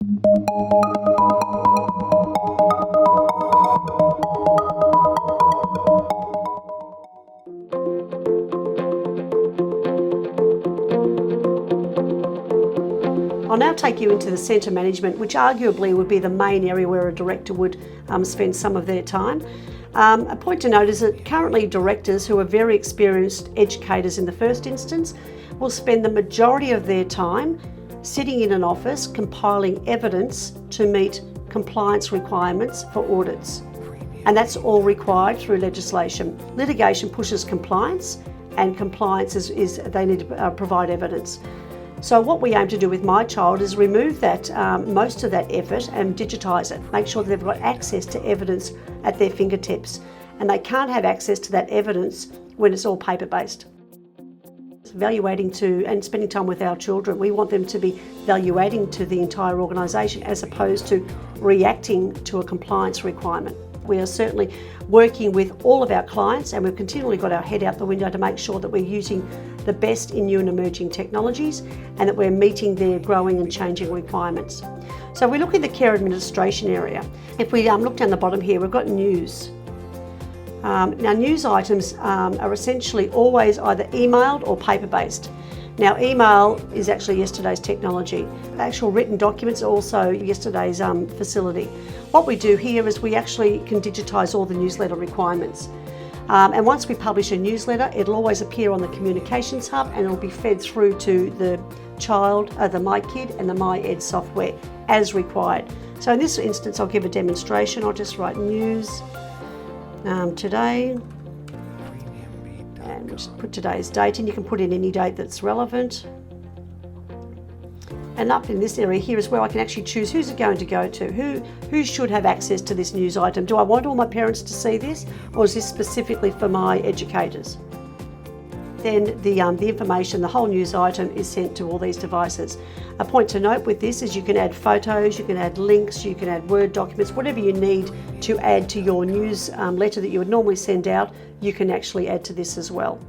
I'll now take you into the centre management, which arguably would be the main area where a director would spend some of their time. A point to note is that currently directors who are very experienced educators in the first instance will spend the majority of their time sitting in an office compiling evidence to meet compliance requirements for audits. And that's all required through legislation. Litigation pushes compliance, and compliance is they need to provide evidence. So what we aim to do with MiChild is remove that most of that effort and digitise it. Make sure that they've got access to evidence at their fingertips, and they can't have access to that evidence when it's all paper-based. Valuating to and spending time with our children, we want them to be valuating to the entire organisation as opposed to reacting to a compliance requirement. We are certainly working with all of our clients, and we've continually got our head out the window to make sure that we're using the best in new and emerging technologies and that we're meeting their growing and changing requirements. So we look at the care administration area. If we look down the bottom here, we've got news. Now news items are essentially always either emailed or paper-based. Now email is actually yesterday's technology. Actual written documents are also yesterday's facility. What we do here is we actually can digitise all the newsletter requirements. And once we publish a newsletter, it'll always appear on the communications hub and it'll be fed through to the the MiKid and the MyEd software as required. So in this instance, I'll give a demonstration. I'll just write news today and just put today's date in. You can put in any date that's relevant. And up in this area here is where I can actually choose who's it going to go to, who should have access to this news item. Do I want all my parents to see this, or is this specifically for my educators? Then the information, the whole news item is sent to all these devices. A point to note with this is you can add photos, you can add links, you can add Word documents, whatever you need to add to your news letter that you would normally send out, you can actually add to this as well.